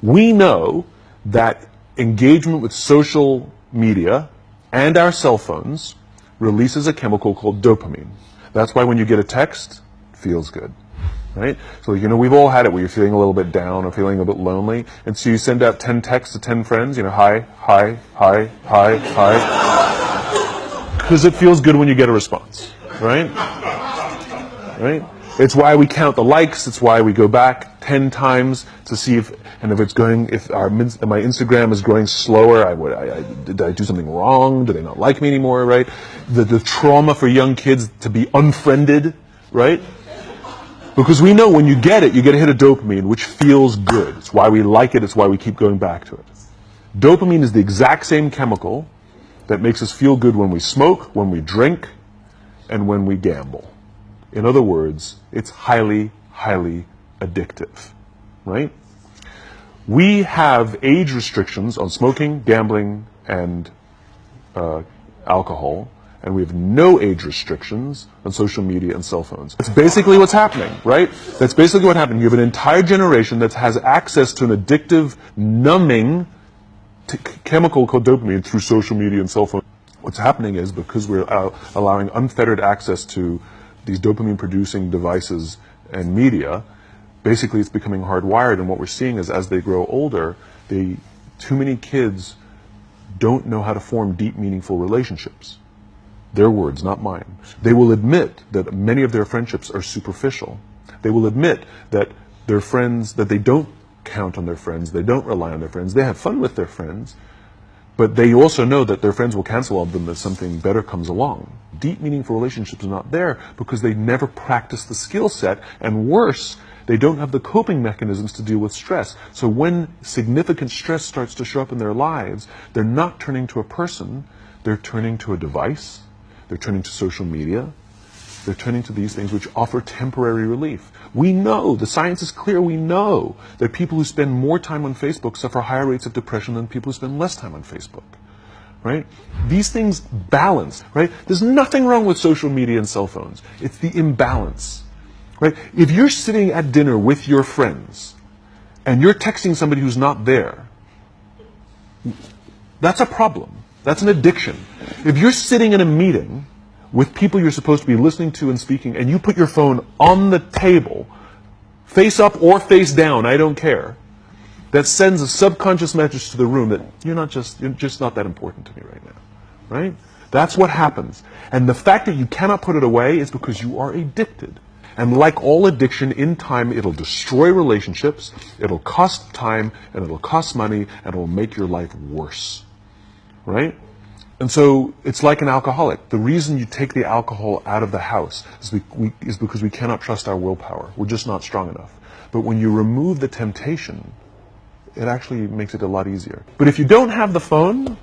We know that engagement with social media and our cell phones releases a chemical called dopamine. That's why when you get a text, it feels good, right? So, we've all had it where you're feeling a little bit down or feeling a bit lonely, and so you send out 10 texts to 10 friends, hi, hi, hi, hi, hi, because it feels good when you get a response, right? Right? It's why we count the likes. It's why we go back 10 times to see if my Instagram is growing slower. Did I do something wrong? Do they not like me anymore? Right? The trauma for young kids to be unfriended, right? Because we know when you get a hit of dopamine, which feels good. It's why we like it. It's why we keep going back to it. Dopamine is the exact same chemical that makes us feel good when we smoke, when we drink, and when we gamble. In other words, it's highly, highly addictive, right? We have age restrictions on smoking, gambling, and alcohol, and we have no age restrictions on social media and cell phones. That's basically what's happening, right? That's basically what happened. You have an entire generation that has access to an addictive, numbing chemical called dopamine through social media and cell phones. What's happening is because we're allowing unfettered access to these dopamine-producing devices and media, basically it's becoming hardwired, and what we're seeing is as they grow older, too many kids don't know how to form deep, meaningful relationships. Their words, not mine. They will admit that many of their friendships are superficial. They will admit that their friends, that they don't count on their friends, they don't rely on their friends, they have fun with their friends, but they also know that their friends will cancel on them if something better comes along. Deep, meaningful relationships are not there because they never practice the skill set, and worse, they don't have the coping mechanisms to deal with stress. So when significant stress starts to show up in their lives, they're not turning to a person, they're turning to a device, they're turning to social media, they're turning to these things which offer temporary relief. We know, the science is clear, we know that people who spend more time on Facebook suffer higher rates of depression than people who spend less time on Facebook. Right? These things balance, right? There's nothing wrong with social media and cell phones. It's the imbalance, right? If you're sitting at dinner with your friends and you're texting somebody who's not there, that's a problem. That's an addiction. If you're sitting in a meeting with people you're supposed to be listening to and speaking, and you put your phone on the table, face up or face down, I don't care, that sends a subconscious message to the room that you're just not that important to me right now, right? That's what happens. And the fact that you cannot put it away is because you are addicted. And like all addiction, in time, it'll destroy relationships, it'll cost time, and it'll cost money, and it'll make your life worse, right? And so it's like an alcoholic. The reason you take the alcohol out of the house is because we cannot trust our willpower. We're just not strong enough. But when you remove the temptation, it actually makes it a lot easier. But if you don't have the phone,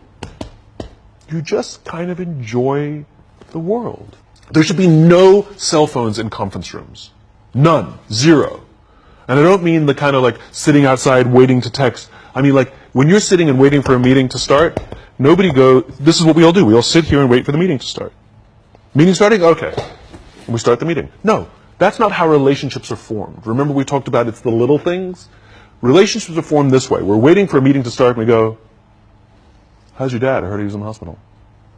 you just kind of enjoy the world. There should be no cell phones in conference rooms. None. Zero. And I don't mean the kind of like sitting outside waiting to text. I mean like when you're sitting and waiting for a meeting to start, this is what we all do. We all sit here and wait for the meeting to start. Meeting starting? Okay. And we start the meeting. No, that's not how relationships are formed. Remember we talked about it's the little things? Relationships are formed this way. We're waiting for a meeting to start and we go, how's your dad? I heard he was in the hospital.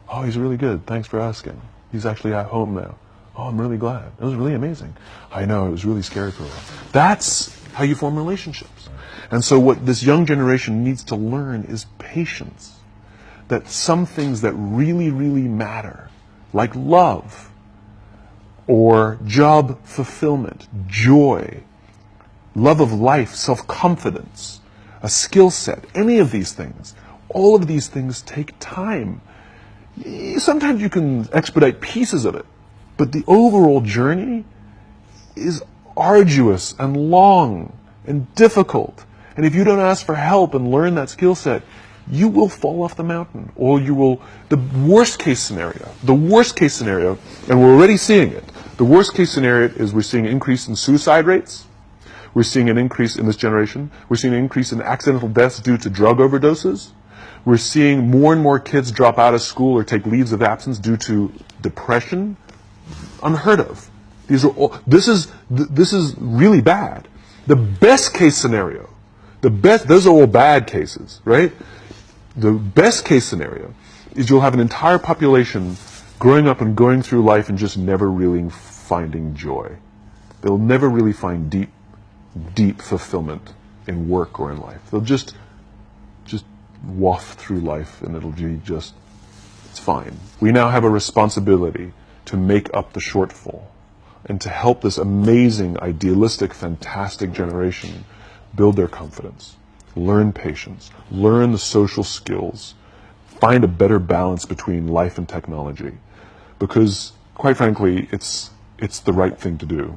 Oh, he's really good. Thanks for asking. He's actually at home now. Oh, I'm really glad. It was really amazing. I know, it was really scary for a while. That's how you form relationships. And so what this young generation needs to learn is patience. That some things that really, really matter, like love, or job fulfillment, joy, love of life, self-confidence, a skill set, any of these things, all of these things take time. Sometimes you can expedite pieces of it, but the overall journey is arduous and long and difficult. And if you don't ask for help and learn that skill set, you will fall off the mountain, or you will, the worst case scenario, and we're already seeing it, the worst case scenario is we're seeing an increase in suicide rates, we're seeing an increase in this generation, we're seeing an increase in accidental deaths due to drug overdoses, we're seeing more and more kids drop out of school or take leaves of absence due to depression. Unheard of. This is really bad. The best case scenario Those are all bad cases, right? The best case scenario is you'll have an entire population growing up and going through life and just never really finding joy. They'll never really find deep fulfillment in work or in life. They'll just waft through life and it'll be just, it's fine. We now have a responsibility to make up the shortfall and to help this amazing, idealistic, fantastic generation build their confidence, learn patience, learn the social skills, find a better balance between life and technology. Because, quite frankly, it's the right thing to do.